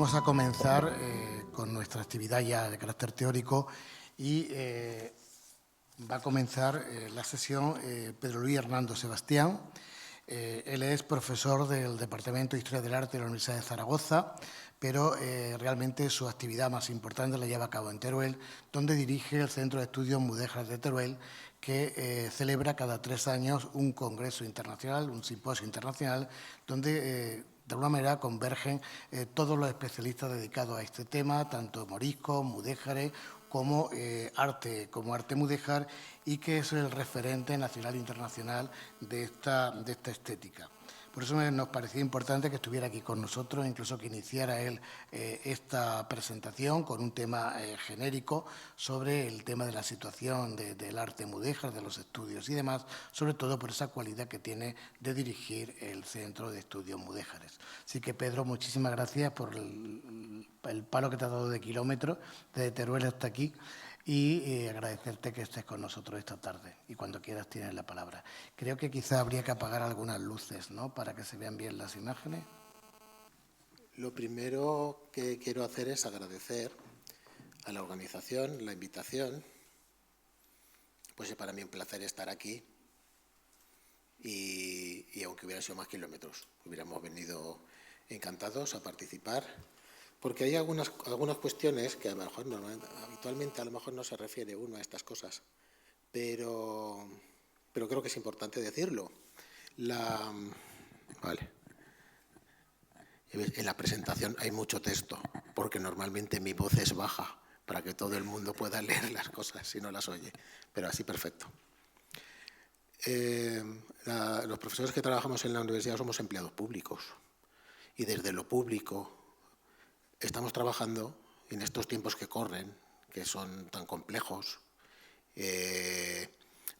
Vamos a comenzar con nuestra actividad ya de carácter teórico y va a comenzar la sesión Pedro Luis Hernando Sebastián. Él es profesor del Departamento de Historia del Arte de la Universidad de Zaragoza, pero realmente su actividad más importante la lleva a cabo en Teruel, donde dirige el Centro de Estudios Mudéjar de Teruel, que celebra cada 3 años un congreso internacional, un simposio internacional, donde de alguna manera convergen todos los especialistas dedicados a este tema, tanto moriscos, mudéjares, como arte mudéjar, y que es el referente nacional e internacional de esta estética. Por eso nos parecía importante que estuviera aquí con nosotros, incluso que iniciara él esta presentación con un tema genérico sobre el tema de la situación del arte mudéjar, de los estudios y demás, sobre todo por esa cualidad que tiene de dirigir el Centro de Estudios Mudéjares. Así que, Pedro, muchísimas gracias por el palo que te ha dado de kilómetros, desde Teruel hasta aquí, y agradecerte que estés con nosotros esta tarde. Y cuando quieras tienes la palabra. Creo que quizá habría que apagar algunas luces, ¿no?, para que se vean bien las imágenes. Lo primero que quiero hacer es agradecer a la organización la invitación. Pues es para mí un placer estar aquí y aunque hubiera sido más kilómetros, hubiéramos venido encantados a participar, porque hay algunas cuestiones que a lo mejor habitualmente no se refiere uno a estas cosas, pero creo que es importante decirlo. Vale. En la presentación hay mucho texto, porque normalmente mi voz es baja, para que todo el mundo pueda leer las cosas si no las oye, pero así perfecto. Los profesores que trabajamos en la universidad somos empleados públicos, y desde lo público estamos trabajando en estos tiempos que corren, que son tan complejos,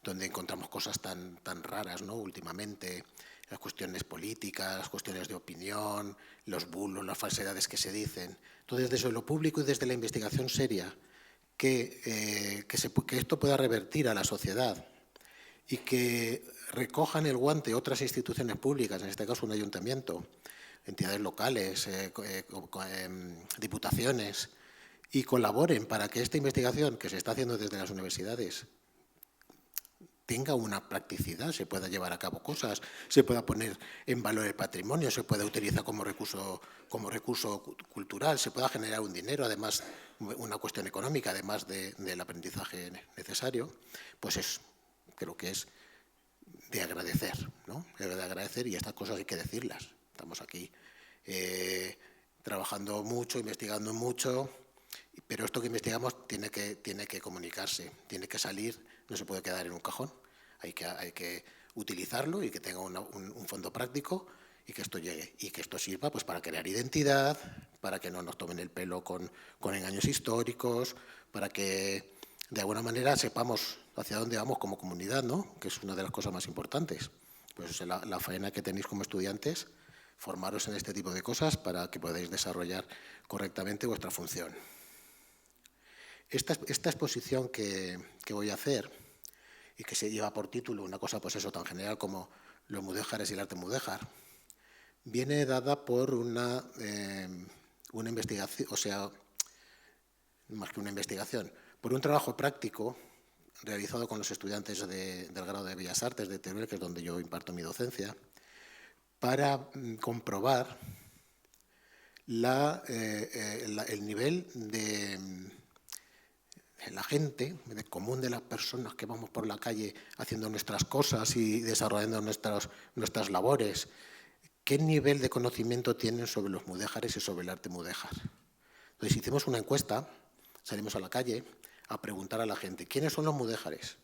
donde encontramos cosas tan raras, ¿no?, últimamente, las cuestiones políticas, las cuestiones de opinión, los bulos, las falsedades que se dicen. Entonces, desde lo público y desde la investigación seria, que esto pueda revertir a la sociedad y que recojan el guante otras instituciones públicas, en este caso un ayuntamiento, entidades locales, diputaciones, y colaboren para que esta investigación que se está haciendo desde las universidades tenga una practicidad, se pueda llevar a cabo cosas, se pueda poner en valor el patrimonio, se pueda utilizar como recurso cultural, se pueda generar un dinero, además una cuestión económica, además del aprendizaje necesario, pues creo que es de agradecer, ¿no? De agradecer, y estas cosas hay que decirlas. Estamos aquí trabajando mucho, investigando mucho, pero esto que investigamos tiene que comunicarse, tiene que salir, no se puede quedar en un cajón. Hay que utilizarlo y que tenga un fondo práctico y que esto llegue y que esto sirva pues para crear identidad, para que no nos tomen el pelo con engaños históricos, para que de alguna manera sepamos hacia dónde vamos como comunidad, ¿no?, que es una de las cosas más importantes. Pues la faena que tenéis como estudiantes, formaros en este tipo de cosas para que podáis desarrollar correctamente vuestra función. Esta exposición que voy a hacer, y que se lleva por título una cosa pues eso tan general como los mudéjares y el arte mudéjar, viene dada por una investigación, o sea, más que una investigación, por un trabajo práctico realizado con los estudiantes del grado de Bellas Artes de Teruel, que es donde yo imparto mi docencia, para comprobar el nivel de la gente, del común de las personas que vamos por la calle haciendo nuestras cosas y desarrollando nuestras labores, qué nivel de conocimiento tienen sobre los mudéjares y sobre el arte mudéjar. Entonces hicimos una encuesta, salimos a la calle a preguntar a la gente, ¿quiénes son los mudéjares?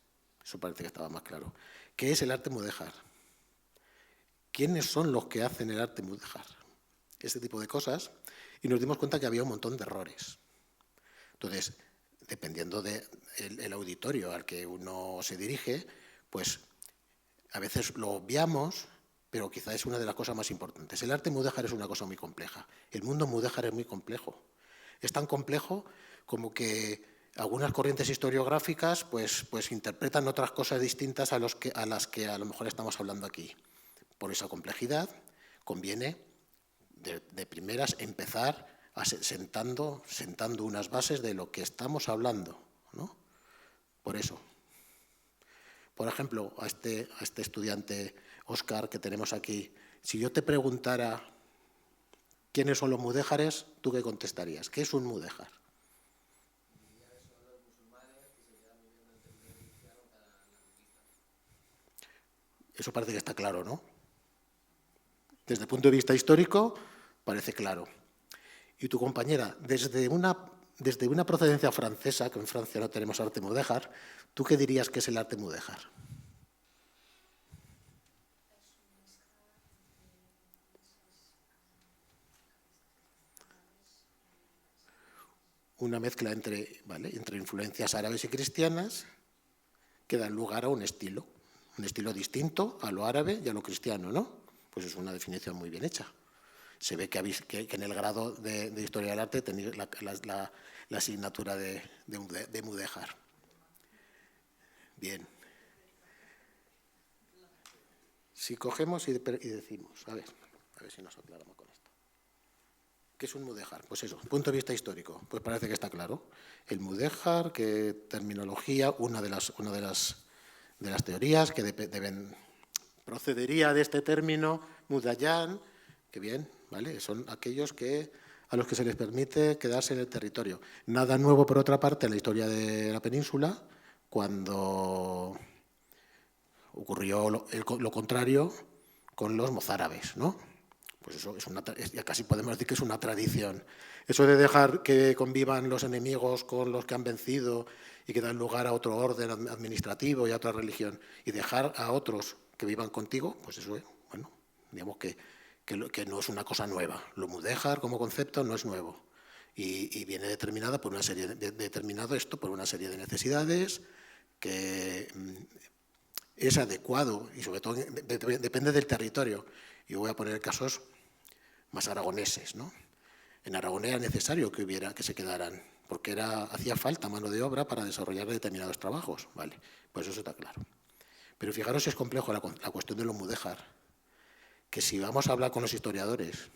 Eso parece que estaba más claro. ¿Qué es el arte mudéjar? ¿Quiénes son los que hacen el arte mudéjar? Este tipo de cosas, y nos dimos cuenta que había un montón de errores. Entonces, dependiendo del auditorio al que uno se dirige, pues a veces lo obviamos, pero quizá es una de las cosas más importantes. El arte mudéjar es una cosa muy compleja. El mundo mudéjar es muy complejo. Es tan complejo como que algunas corrientes historiográficas pues interpretan otras cosas distintas a las que a lo mejor estamos hablando aquí. Por esa complejidad conviene de primeras empezar sentando unas bases de lo que estamos hablando, ¿no? Por eso. Por ejemplo, a este estudiante Óscar que tenemos aquí, si yo te preguntara quiénes son los mudéjares, ¿tú qué contestarías? ¿Qué es un mudéjar? Eso parece que está claro, ¿no? Desde el punto de vista histórico, parece claro. Y tu compañera, desde una procedencia francesa, que en Francia no tenemos arte mudéjar, ¿tú qué dirías que es el arte mudéjar? Una mezcla entre influencias árabes y cristianas que dan lugar a un estilo distinto a lo árabe y a lo cristiano, ¿no? Pues es una definición muy bien hecha. Se ve que en el grado de Historia del Arte tenéis la asignatura de mudéjar. Bien. Si cogemos y decimos, a ver si nos aclaramos con esto. ¿Qué es un mudéjar? Pues eso, punto de vista histórico, pues parece que está claro. El mudéjar, que terminología, una de las teorías que procedería de este término, mudayán, que bien, ¿vale? Son aquellos a los que se les permite quedarse en el territorio. Nada nuevo, por otra parte, en la historia de la península, cuando ocurrió lo contrario con los mozárabes, ¿no? Pues eso ya casi podemos decir que es una tradición. Eso de dejar que convivan los enemigos con los que han vencido y que dan lugar a otro orden administrativo y a otra religión, y dejar a otros que vivan contigo, pues eso, bueno, digamos que no es una cosa nueva. Lo mudéjar como concepto no es nuevo. Y viene determinada por una serie por una serie de necesidades que es adecuado y sobre todo depende del territorio. Yo voy a poner casos más aragoneses, ¿no? En Aragón era necesario que se quedaran, porque hacía falta mano de obra para desarrollar determinados trabajos, ¿vale? Pues eso está claro. Pero fijaros si es complejo la cuestión de los mudéjar, que si vamos a hablar con los historiadores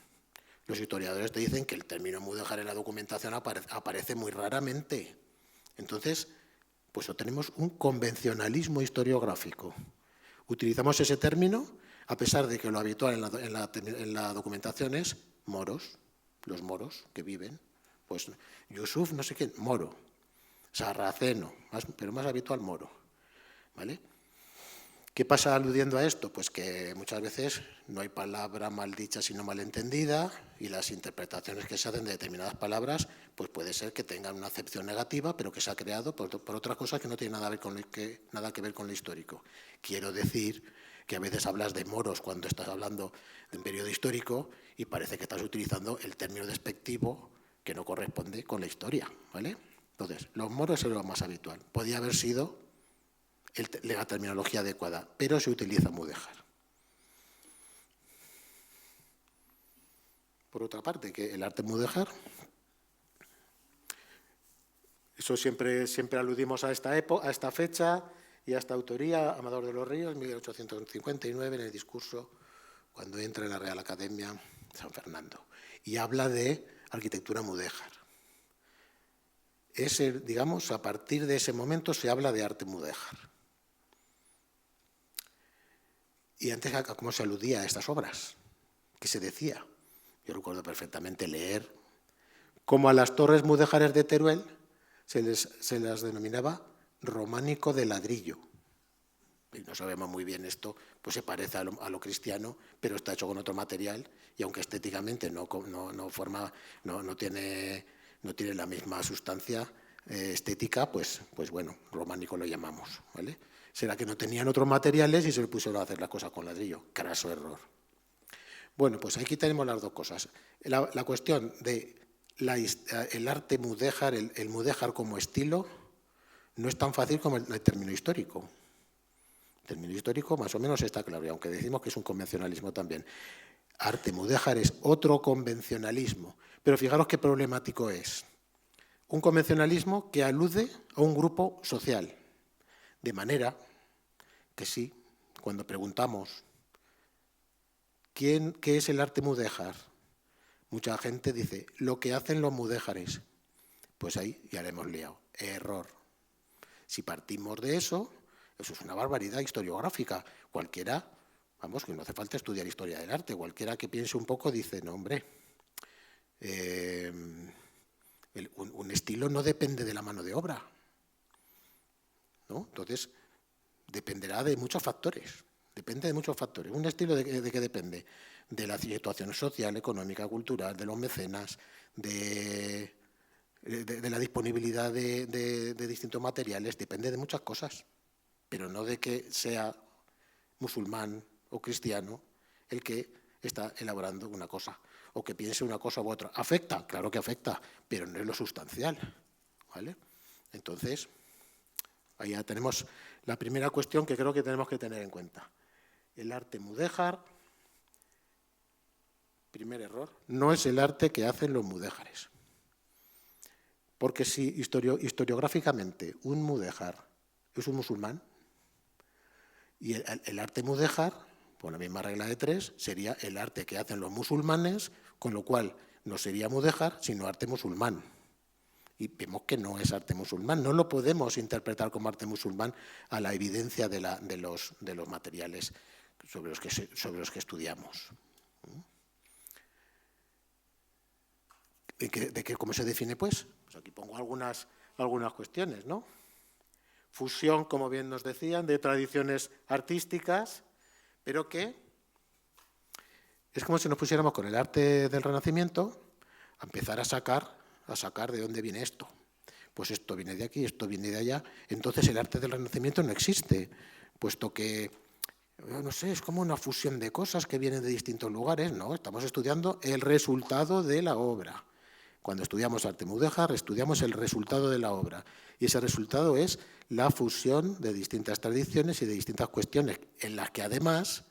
te dicen que el término mudéjar en la documentación aparece muy raramente. Entonces, pues tenemos un convencionalismo historiográfico. Utilizamos ese término a pesar de que lo habitual en la documentación es moros, los moros que viven, pues Yusuf no sé qué, moro, sarraceno, pero más habitual moro, ¿vale? ¿Qué pasa aludiendo a esto? Pues que muchas veces no hay palabra mal dicha sino mal entendida y las interpretaciones que se hacen de determinadas palabras pues puede ser que tengan una acepción negativa pero que se ha creado por otra cosa que no tiene nada que ver con lo histórico. Quiero decir que a veces hablas de moros cuando estás hablando de un periodo histórico y parece que estás utilizando el término despectivo que no corresponde con la historia, ¿vale? Entonces, los moros es lo más habitual. Podía haber sido la terminología adecuada, pero se utiliza mudéjar. Por otra parte, que el arte mudéjar, eso siempre aludimos a esta fecha y a esta autoría, Amador de los Ríos, 1859, en el discurso cuando entra en la Real Academia de San Fernando, y habla de arquitectura mudéjar. Digamos, a partir de ese momento se habla de arte mudéjar. Y antes, ¿cómo se aludía a estas obras? ¿Qué se decía? Yo recuerdo perfectamente leer cómo a las torres mudéjares de Teruel se las denominaba románico de ladrillo. Y no sabemos muy bien esto, pues se parece a lo cristiano, pero está hecho con otro material y aunque estéticamente no tiene la misma sustancia estética, pues bueno, románico lo llamamos, ¿vale? Será que no tenían otros materiales y se le pusieron a hacer las cosas con ladrillo. Craso error. Bueno, pues aquí tenemos las dos cosas. La cuestión de el arte mudéjar, el mudéjar como estilo, no es tan fácil como el término histórico. El término histórico más o menos está claro, y aunque decimos que es un convencionalismo también. Arte mudéjar es otro convencionalismo. Pero fijaros qué problemático es. Un convencionalismo que alude a un grupo social. De manera que sí, cuando preguntamos ¿qué es el arte mudéjar? mucha gente dice, lo que hacen los mudéjares. Pues ahí ya le hemos liado. Error. Si partimos de eso es una barbaridad historiográfica. Cualquiera, vamos, que no hace falta estudiar historia del arte, cualquiera que piense un poco dice, no, hombre, un estilo no depende de la mano de obra, ¿no? Entonces, dependerá de muchos factores. Depende de muchos factores. ¿Un estilo de qué depende? De la situación social, económica, cultural, de los mecenas, de la disponibilidad de distintos materiales. Depende de muchas cosas, pero no de que sea musulmán o cristiano el que está elaborando una cosa, o que piense una cosa u otra. ¿Afecta? Claro que afecta, pero no es lo sustancial, ¿vale? Entonces, ahí ya tenemos la primera cuestión que creo que tenemos que tener en cuenta. El arte mudéjar, primer error, no es el arte que hacen los mudéjares. Porque si historiográficamente un mudéjar es un musulmán, y el arte mudéjar, por la misma regla de tres, sería el arte que hacen los musulmanes, con lo cual no sería mudéjar, sino arte musulmán. Y vemos que no es arte musulmán. No lo podemos interpretar como arte musulmán a la evidencia de los materiales sobre los que estudiamos. ¿Cómo se define, pues? Pues aquí pongo algunas cuestiones, ¿no? Fusión, como bien nos decían, de tradiciones artísticas, pero que es como si nos pusiéramos con el arte del Renacimiento a empezar a sacar de dónde viene esto. Pues esto viene de aquí, esto viene de allá. Entonces el arte del Renacimiento no existe, puesto que, no sé, es como una fusión de cosas que vienen de distintos lugares. No, estamos estudiando el resultado de la obra. Cuando estudiamos arte mudéjar, estudiamos el resultado de la obra. Y ese resultado es la fusión de distintas tradiciones y de distintas cuestiones, en las que además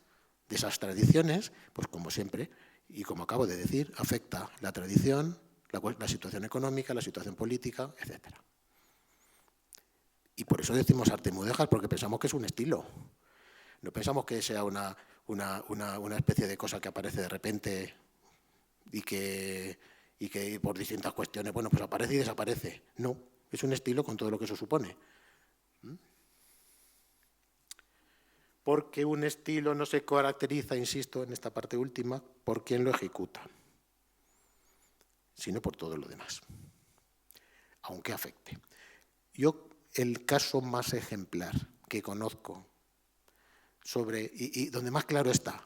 de esas tradiciones, pues como siempre, y como acabo de decir, afecta la tradición, la situación económica, la situación política, etc. Y por eso decimos arte mudéjar, porque pensamos que es un estilo. No pensamos que sea una especie de cosa que aparece de repente y que por distintas cuestiones, bueno, pues aparece y desaparece. No, es un estilo con todo lo que eso supone. Porque un estilo no se caracteriza, insisto, en esta parte última, por quien lo ejecuta, sino por todo lo demás, aunque afecte. Yo, el caso más ejemplar que conozco y donde más claro está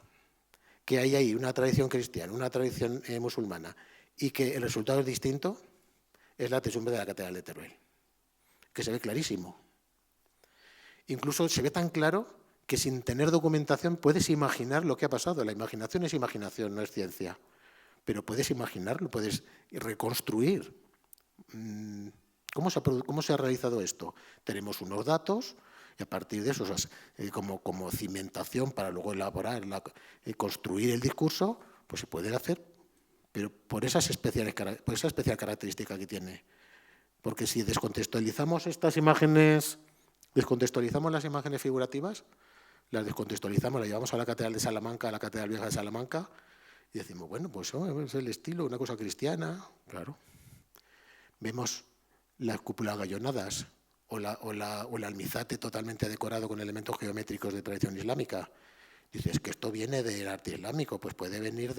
que hay ahí una tradición cristiana, una tradición musulmana, y que el resultado es distinto, es la techumbre de la Catedral de Teruel, que se ve clarísimo. Incluso se ve tan claro que sin tener documentación puedes imaginar lo que ha pasado. La imaginación es imaginación, no es ciencia. Pero puedes imaginarlo, puedes reconstruir. ¿Cómo se ha realizado esto? Tenemos unos datos y a partir de eso, como cimentación para luego elaborar, construir el discurso, pues se puede hacer, pero por esa especial característica que tiene. Porque si descontextualizamos estas imágenes, descontextualizamos las imágenes figurativas, las descontextualizamos, las llevamos a la Catedral de Salamanca, a la Catedral Vieja de Salamanca, y decimos, bueno, pues es el estilo, una cosa cristiana, claro. Vemos las cúpulas gallonadas o el almizate totalmente decorado con elementos geométricos de tradición islámica. Dices que esto viene del arte islámico, pues puede venir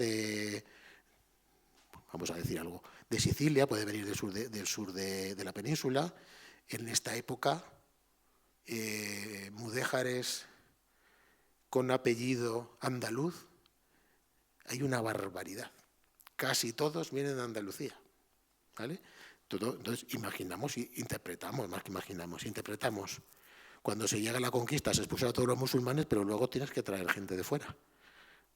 vamos a decir algo, de Sicilia, puede venir del sur de la península. En esta época, mudéjares con apellido andaluz, hay una barbaridad. Casi todos vienen de Andalucía, ¿vale? Entonces imaginamos y interpretamos, más que imaginamos, interpretamos. Cuando se llega a la conquista se expulsa a todos los musulmanes, pero luego tienes que traer gente de fuera,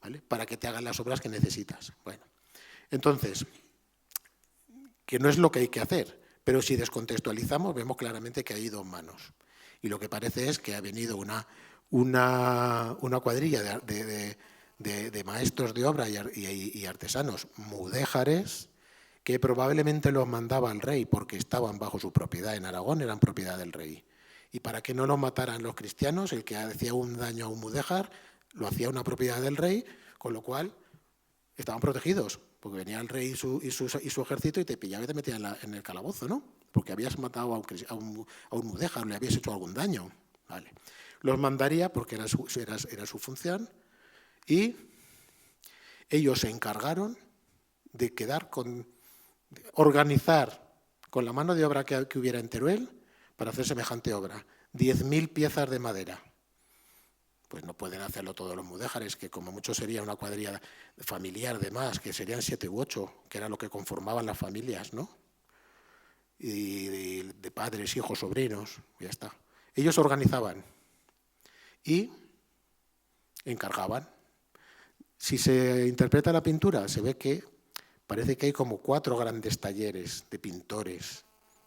¿vale? Para que te hagan las obras que necesitas. Bueno, entonces, que no es lo que hay que hacer, pero si descontextualizamos vemos claramente que hay dos manos. Y lo que parece es que ha venido una cuadrilla de maestros de obra y artesanos mudéjares que probablemente los mandaba el rey porque estaban bajo su propiedad en Aragón, eran propiedad del rey. Y para que no los mataran los cristianos, el que hacía un daño a un mudéjar lo hacía una propiedad del rey, con lo cual estaban protegidos, porque venía el rey y su ejército y te pillaba y te metía en el calabozo, ¿no? Porque habías matado a un mudéjar, le habías hecho algún daño. Vale. Los mandaría porque era su función y ellos se encargaron de organizar con la mano de obra que hubiera en Teruel para hacer semejante obra. 10.000 piezas de madera. Pues no pueden hacerlo todos los mudéjares, que como mucho sería una cuadrilla familiar de más, que serían 7 u 8, que era lo que conformaban las familias, ¿no? Y de padres, hijos, sobrinos, ya está. Ellos organizaban y encargaban. Si se interpreta la pintura, se ve que parece que hay como 4 grandes talleres de pintores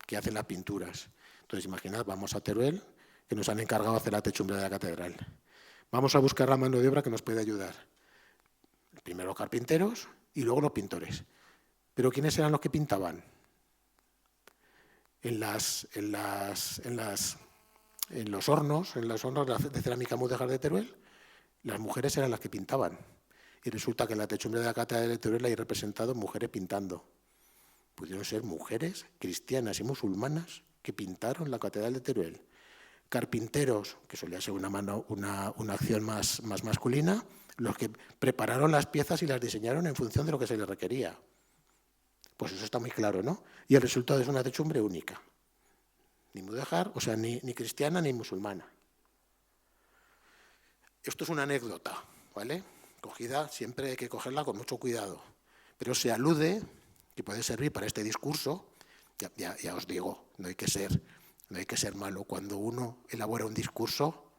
que hacen las pinturas. Entonces, imaginad, vamos a Teruel, que nos han encargado de hacer la techumbre de la catedral. Vamos a buscar la mano de obra que nos puede ayudar. Primero los carpinteros y luego los pintores. ¿Pero quiénes eran los que pintaban? En los hornos de cerámica mudéjar de Teruel, las mujeres eran las que pintaban. Y resulta que en la techumbre de la catedral de Teruel hay representado mujeres pintando. Pudieron ser mujeres cristianas y musulmanas que pintaron la catedral de Teruel. Carpinteros, que solía ser una acción más masculina, los que prepararon las piezas y las diseñaron en función de lo que se les requería. Pues eso está muy claro, ¿no? Y el resultado es una techumbre única. Ni mudéjar, o sea, ni cristiana ni musulmana. Esto es una anécdota, ¿vale? Cogida, siempre hay que cogerla con mucho cuidado. Pero se alude, que puede servir para este discurso, ya os digo, no hay que ser malo. Cuando uno elabora un discurso,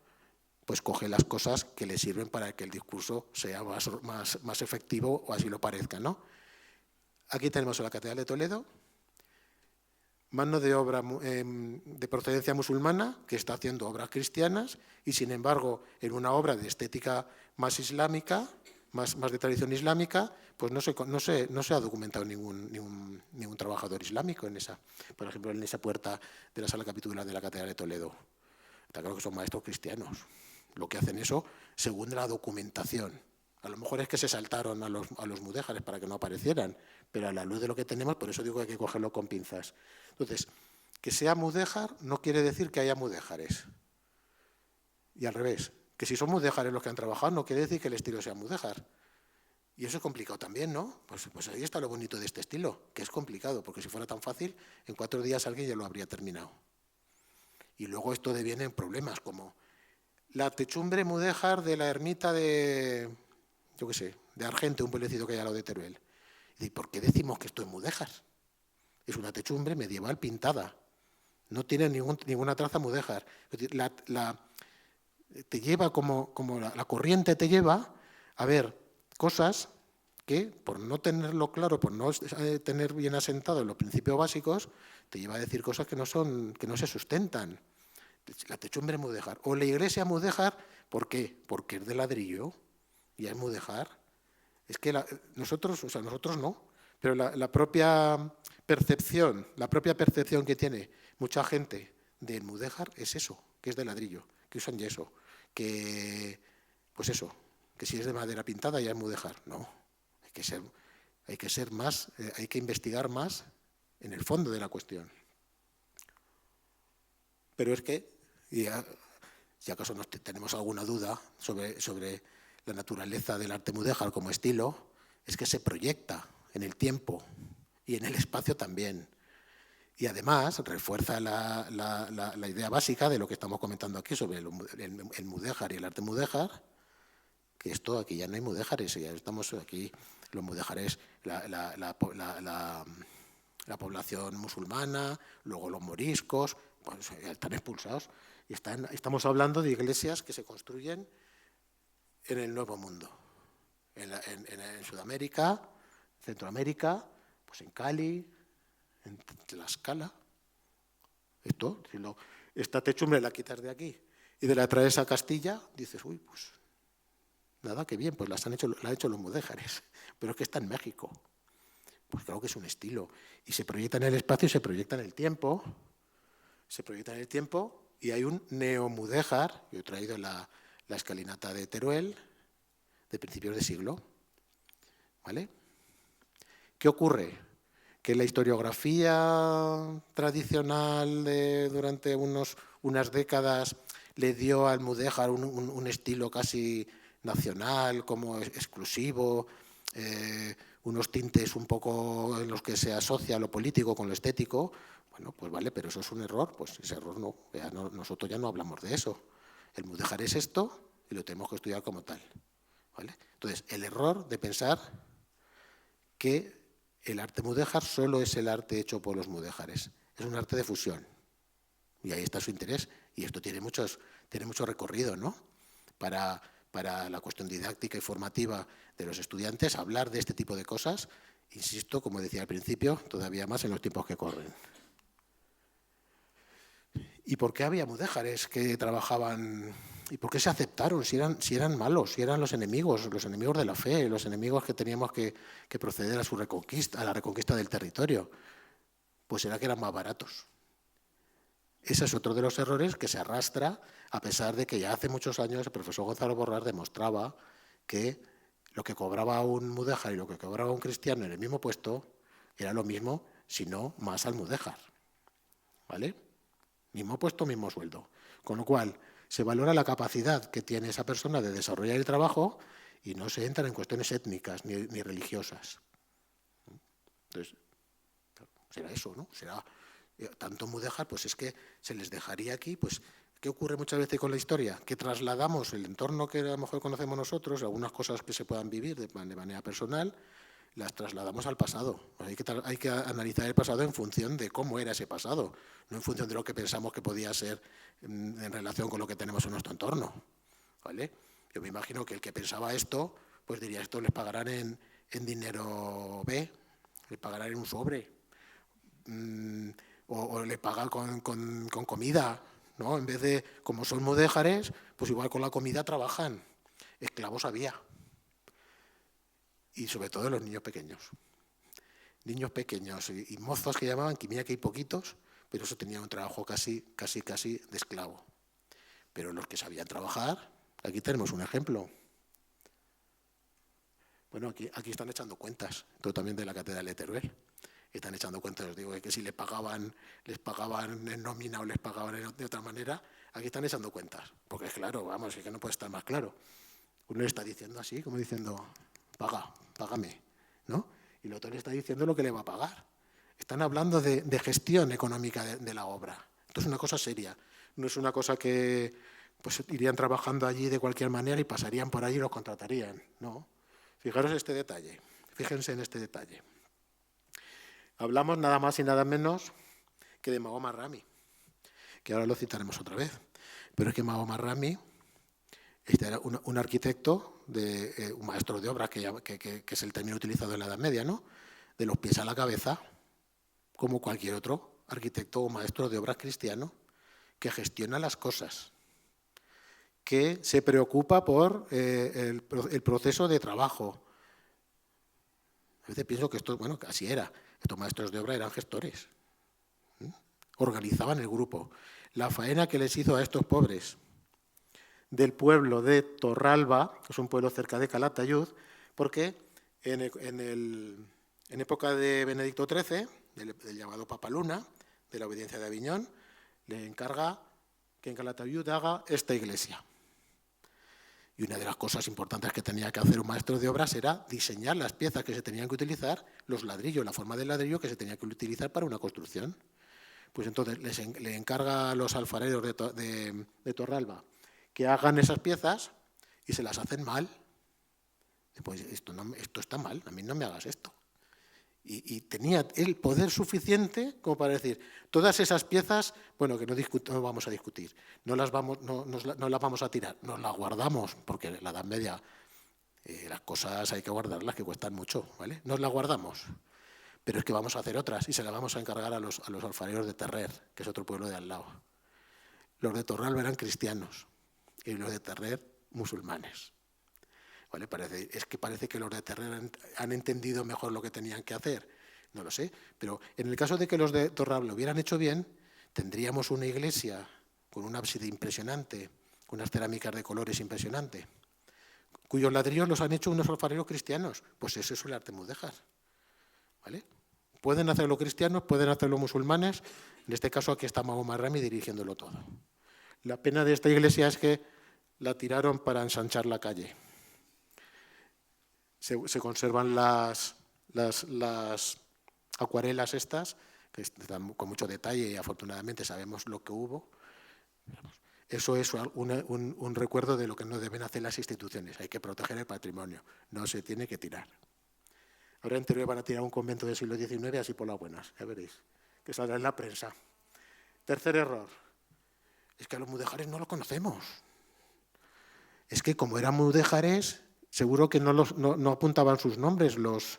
pues coge las cosas que le sirven para que el discurso sea más efectivo o así lo parezca, ¿no? Aquí tenemos la Catedral de Toledo, mano de obra de procedencia musulmana que está haciendo obras cristianas y, sin embargo, en una obra de estética más islámica, más de tradición islámica, pues no se ha documentado ningún trabajador islámico en esa. Por ejemplo, en esa puerta de la sala capitular de la Catedral de Toledo. Está claro que son maestros cristianos. Lo que hacen eso según la documentación. A lo mejor es que se saltaron a los mudéjares para que no aparecieran, pero a la luz de lo que tenemos, por eso digo que hay que cogerlo con pinzas. Entonces, que sea mudéjar no quiere decir que haya mudéjares. Y al revés, que si son mudéjares los que han trabajado no quiere decir que el estilo sea mudéjar. Y eso es complicado también, ¿no? Pues ahí está lo bonito de este estilo, que es complicado, porque si fuera tan fácil, en 4 días alguien ya lo habría terminado. Y luego esto deviene en problemas como la techumbre mudéjar de la ermita de Argente, un pueblecito que hay al lado de Teruel. ¿Y por qué decimos que esto es mudéjar? Es una techumbre medieval pintada. No tiene ninguna traza mudéjar. Te lleva como la corriente te lleva a ver cosas que, por no tenerlo claro, por no tener bien asentados los principios básicos, te lleva a decir cosas que no se sustentan. La techumbre mudéjar. O la iglesia mudéjar, ¿por qué? Porque es de ladrillo y es mudéjar. Es que nosotros no, pero la propia percepción que tiene mucha gente del mudéjar es eso, que es de ladrillo, que usan yeso, que si es de madera pintada ya es mudéjar. No, hay que ser más, hay que investigar más en el fondo de la cuestión. Pero es que, si acaso tenemos alguna duda sobre la naturaleza del arte mudéjar como estilo, es que se proyecta en el tiempo y en el espacio también. Y además refuerza la idea básica de lo que estamos comentando aquí sobre el mudéjar y el arte mudéjar, que esto aquí ya no hay mudéjares, ya estamos aquí los mudéjares, la población musulmana, luego los moriscos, pues están expulsados. Y estamos hablando de iglesias que se construyen en el Nuevo Mundo, en Sudamérica, Centroamérica, pues en Cali, en Tlaxcala. Esta techumbre la quitas de aquí y la traes a Castilla, dices, uy, pues nada, qué bien, pues la han hecho los mudéjares, pero es que está en México. Pues claro que es un estilo. Y se proyecta en el espacio y se proyecta en el tiempo. Y hay un neomudéjar, yo he traído la escalinata de Teruel, de principios de siglo, ¿vale? ¿Qué ocurre? Que la historiografía tradicional durante unas décadas le dio al mudéjar un estilo casi nacional, como exclusivo, unos tintes un poco en los que se asocia lo político con lo estético. Bueno, pues vale, pero eso es un error. Pues ese error no, nosotros ya no hablamos de eso. El mudéjar es esto y lo tenemos que estudiar como tal, ¿vale? Entonces, el error de pensar que el arte mudéjar solo es el arte hecho por los mudéjares. Es un arte de fusión. Y ahí está su interés. Y esto tiene mucho recorrido, ¿no? Para la cuestión didáctica y formativa de los estudiantes, hablar de este tipo de cosas, insisto, como decía al principio, todavía más en los tiempos que corren. ¿Y por qué había mudéjares que trabajaban? ¿Y por qué se aceptaron? Si eran malos, si eran los enemigos de la fe, los enemigos que teníamos que proceder a su reconquista, a la reconquista del territorio. Pues era que eran más baratos. Ese es otro de los errores que se arrastra, a pesar de que ya hace muchos años el profesor Gonzalo Borrás demostraba que lo que cobraba un mudéjar y lo que cobraba un cristiano en el mismo puesto era lo mismo, si no más al mudéjar. ¿Vale? Mismo puesto, mismo sueldo. Con lo cual, se valora la capacidad que tiene esa persona de desarrollar el trabajo y no se entra en cuestiones étnicas ni religiosas. Entonces, será eso, ¿no? Será tanto mudéjar, pues es que se les dejaría aquí, pues, ¿qué ocurre muchas veces con la historia? Que trasladamos el entorno que a lo mejor conocemos nosotros, algunas cosas que se puedan vivir de manera personal, las trasladamos al pasado. Hay que analizar el pasado en función de cómo era ese pasado, no en función de lo que pensamos que podía ser en relación con lo que tenemos en nuestro entorno, ¿vale? Yo me imagino que el que pensaba esto, pues diría, esto les pagarán en dinero B, les pagarán en un sobre, o le pagan con comida, ¿no? En vez de, como son mudéjares, pues igual con la comida trabajan. Esclavos había. Y sobre todo los niños pequeños. Niños pequeños y mozos que llamaban, que mira que hay poquitos, pero eso tenía un trabajo casi de esclavo. Pero los que sabían trabajar, aquí tenemos un ejemplo. Bueno, aquí están echando cuentas, todo también de la Catedral de Teruel. Están echando cuentas, os digo, que si les pagaban en nómina o les pagaban de otra manera, aquí están echando cuentas. Porque es claro, vamos, es que no puede estar más claro. Uno le está diciendo así, como diciendo, págame, ¿no? Y el otro le está diciendo lo que le va a pagar. Están hablando de gestión económica de la obra. Esto es una cosa seria. No es una cosa que pues irían trabajando allí de cualquier manera y pasarían por allí y los contratarían. No. Fijaros este detalle. Fíjense en este detalle. Hablamos nada más y nada menos que de Mahoma Rami, que ahora lo citaremos otra vez. Pero es que Mahoma Rami este era un arquitecto, un maestro de obras, que es el término utilizado en la Edad Media, ¿no? De los pies a la cabeza, como cualquier otro arquitecto o maestro de obras cristiano, que gestiona las cosas, que se preocupa por el proceso de trabajo. A veces pienso que esto, bueno, que así era. Estos maestros de obra eran gestores. Organizaban el grupo. La faena que les hizo a estos pobres del pueblo de Torralba, que es un pueblo cerca de Calatayud, porque en época de Benedicto XIII, del llamado Papa Luna, de la obediencia de Aviñón, le encarga que en Calatayud haga esta iglesia. Y una de las cosas importantes que tenía que hacer un maestro de obras era diseñar las piezas que se tenían que utilizar, los ladrillos, la forma del ladrillo que se tenía que utilizar para una construcción. Pues entonces le encarga a los alfareros de Torralba que hagan esas piezas y se las hacen mal. Pues esto está mal, a mí no me hagas esto. Y tenía el poder suficiente como para decir, todas esas piezas, bueno, que no vamos a discutir, no las vamos a tirar, nos las guardamos, porque en la Edad Media las cosas hay que guardarlas, que cuestan mucho, ¿vale? Nos las guardamos, pero es que vamos a hacer otras y se las vamos a encargar a los alfareros de Terrer, que es otro pueblo de al lado. Los de Torralba eran cristianos y los de Terrer musulmanes. ¿Vale? Parece que los de Terrer han entendido mejor lo que tenían que hacer. No lo sé, pero en el caso de que los de Torralba lo hubieran hecho bien, tendríamos una iglesia con un ábside impresionante, con unas cerámicas de colores impresionantes, cuyos ladrillos los han hecho unos alfareros cristianos. Pues eso es el arte mudéjar. ¿vale? Pueden hacerlo cristianos, pueden hacerlo musulmanes. En este caso aquí está Mahoma Rami dirigiéndolo todo. La pena de esta iglesia es que la tiraron para ensanchar la calle. Se conservan las acuarelas estas, que están con mucho detalle y afortunadamente sabemos lo que hubo. Eso es un recuerdo de lo que no deben hacer las instituciones. Hay que proteger el patrimonio, no se tiene que tirar. Ahora en teoría van a tirar un convento del siglo XIX así por las buenas, ya veréis, que saldrá en la prensa. Tercer error, es que a los mudéjares no los conocemos. Es que como eran mudéjares, seguro que no apuntaban sus nombres los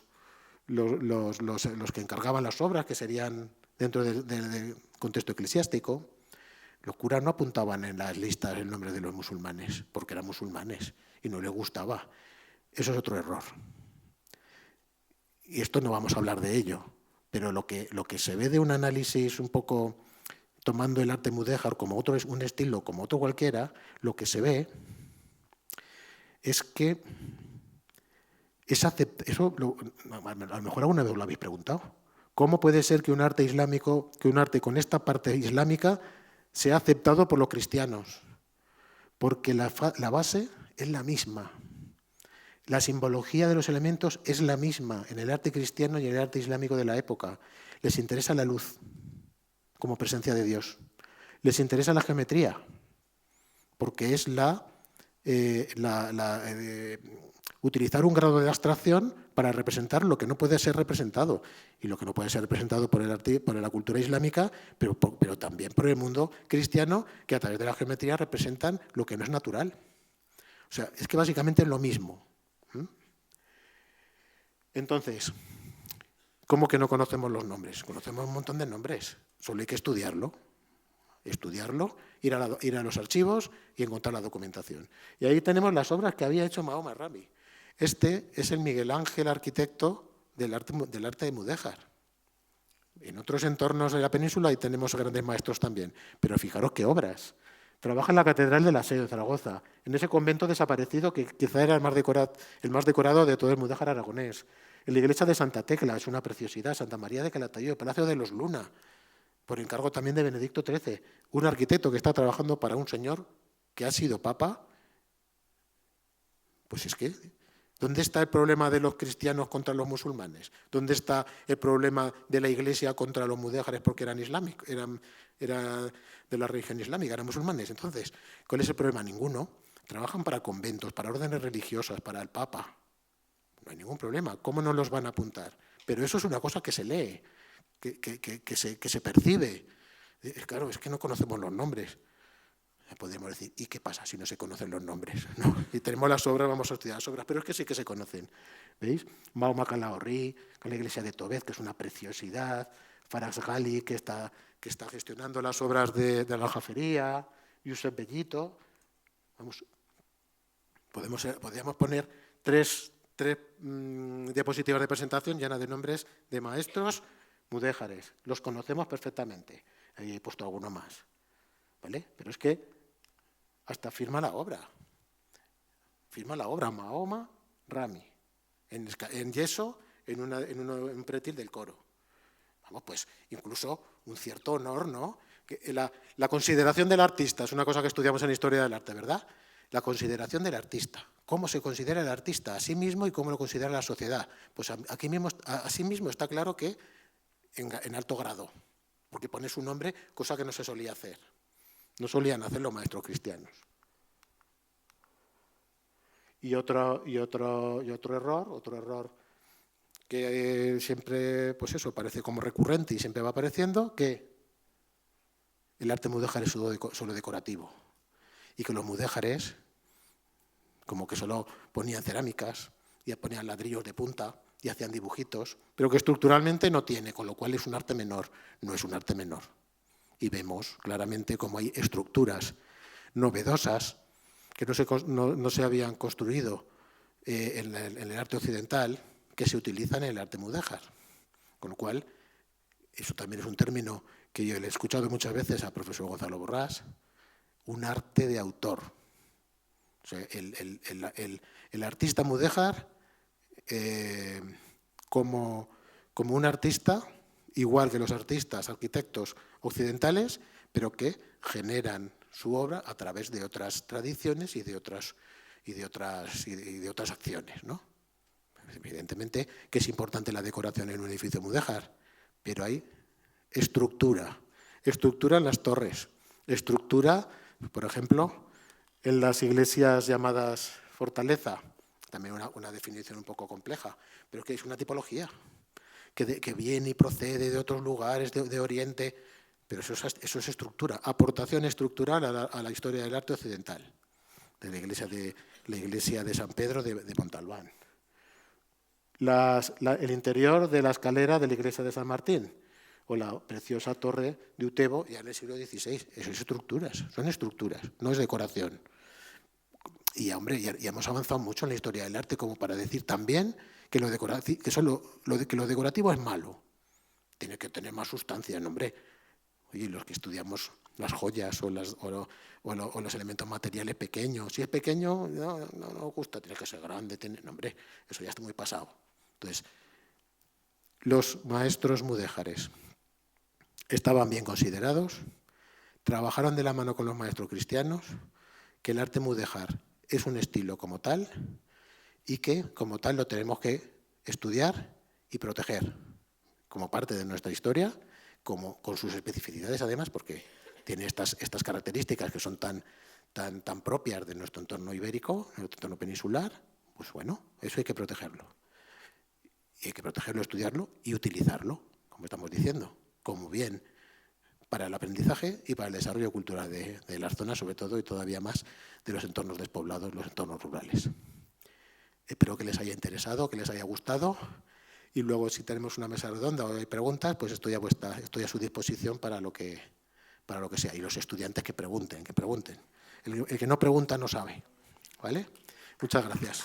que encargaban las obras, que serían dentro del contexto eclesiástico. Los curas no apuntaban en las listas el nombre de los musulmanes, porque eran musulmanes y no les gustaba. Eso es otro error. Y esto no vamos a hablar de ello, pero lo que se ve de un análisis un poco tomando el arte mudéjar como un estilo, como otro cualquiera, lo que se ve es que eso a lo mejor alguna vez lo habéis preguntado. ¿Cómo puede ser que un arte islámico, que un arte con esta parte islámica sea aceptado por los cristianos? Porque la base es la misma. La simbología de los elementos es la misma en el arte cristiano y en el arte islámico de la época. Les interesa la luz como presencia de Dios. Les interesa la geometría, porque es utilizar un grado de abstracción para representar lo que no puede ser representado, y lo que no puede ser representado por el arte, por la cultura islámica, pero también por el mundo cristiano, que a través de la geometría representan lo que no es natural. O sea, es que básicamente es lo mismo. Entonces, ¿cómo que no conocemos los nombres? Conocemos un montón de nombres, solo hay que estudiarlo, ir a los archivos y encontrar la documentación. Y ahí tenemos las obras que había hecho Mahoma Rami. Este es el Miguel Ángel arquitecto del arte de mudéjar. En otros entornos de la península ahí tenemos grandes maestros también, pero fijaros qué obras. Trabaja en la Catedral de la Seo de Zaragoza, en ese convento desaparecido que quizá era el más decorado de todo el mudéjar aragonés. En la iglesia de Santa Tecla, es una preciosidad, Santa María de Calatayud, el Palacio de los Luna, por encargo también de Benedicto XIII, un arquitecto que está trabajando para un señor que ha sido papa. Pues es que, ¿dónde está el problema de los cristianos contra los musulmanes? ¿Dónde está el problema de la iglesia contra los mudéjares porque eran islámicos, eran de la religión islámica, eran musulmanes? Entonces, ¿cuál es el problema? Ninguno. Trabajan para conventos, para órdenes religiosas, para el papa. No hay ningún problema. ¿Cómo no los van a apuntar? Pero eso es una cosa que se lee, que se percibe. Claro, es que no conocemos los nombres. Podríamos decir, ¿y qué pasa si no se conocen los nombres? ¿No? Y tenemos las obras, vamos a estudiar las obras, pero es que sí que se conocen. ¿Veis? Mahoma Calahorrí, con la iglesia de Tobez, que es una preciosidad, Farax Gali, que está gestionando las obras de la aljafería, Josep Bellito. Podríamos poner tres diapositivas de presentación llenas de nombres de maestros mudéjares. Los conocemos perfectamente. Ahí he puesto alguno más. ¿Vale? Pero es que hasta firma la obra. Firma la obra Mahoma Rami, en yeso, en un pretil del coro. Vamos, pues incluso un cierto honor, ¿no? Que la consideración del artista es una cosa que estudiamos en Historia del Arte, ¿verdad? La consideración del artista. ¿Cómo se considera el artista a sí mismo y cómo lo considera la sociedad? Pues aquí mismo, a sí mismo está claro que en alto grado, porque pone su nombre, cosa que no se solía hacer. No solían hacer los maestros cristianos. Y otro error que siempre, pues eso, parece como recurrente y siempre va apareciendo, que el arte mudéjar es solo decorativo. Y que los mudéjares, como que solo ponían cerámicas, y ponían ladrillos de punta y hacían dibujitos, pero que estructuralmente no tiene, con lo cual es un arte menor. No es un arte menor. Y vemos claramente cómo hay estructuras novedosas que no se habían construido en el arte occidental, que se utilizan en el arte mudéjar. Con lo cual, eso también es un término que yo le he escuchado muchas veces al profesor Gonzalo Borrás, un arte de autor. O sea, el artista mudéjar como como un artista, igual que los artistas, arquitectos occidentales, pero que generan su obra a través de otras tradiciones y de otras acciones, ¿no? Evidentemente que es importante la decoración en un edificio mudéjar, pero hay estructura en las torres, estructura, por ejemplo, en las iglesias llamadas fortaleza, también una definición un poco compleja, pero que es una tipología que viene y procede de otros lugares, de Oriente, pero eso es estructura, aportación estructural a la historia del arte occidental, de la iglesia de San Pedro de Montalbán. El interior de la escalera de la iglesia de San Martín, o la preciosa torre de Utebo, ya en el siglo XVI. Eso es estructuras, son estructuras, no es decoración. Y, hombre, ya hemos avanzado mucho en la historia del arte como para decir también que lo decorativo es malo. Tiene que tener más sustancia, ¿no, hombre? Oye, los que estudiamos las joyas o los elementos materiales pequeños, si es pequeño, no nos gusta, tiene que ser grande, no, hombre, eso ya está muy pasado. Entonces, los maestros mudéjares estaban bien considerados, trabajaron de la mano con los maestros cristianos, que el arte mudéjar es un estilo como tal y que como tal lo tenemos que estudiar y proteger como parte de nuestra historia, con sus especificidades además, porque tiene estas características que son tan propias de nuestro entorno ibérico, de nuestro entorno peninsular. Pues bueno, eso hay que protegerlo. Y hay que protegerlo, estudiarlo y utilizarlo, como estamos diciendo, como bien para el aprendizaje y para el desarrollo cultural de las zonas, sobre todo y todavía más de los entornos despoblados, los entornos rurales. Espero que les haya interesado, que les haya gustado, y luego si tenemos una mesa redonda o hay preguntas, pues estoy a su disposición para lo que sea. Y los estudiantes que pregunten. El que no pregunta no sabe. ¿Vale? Muchas gracias.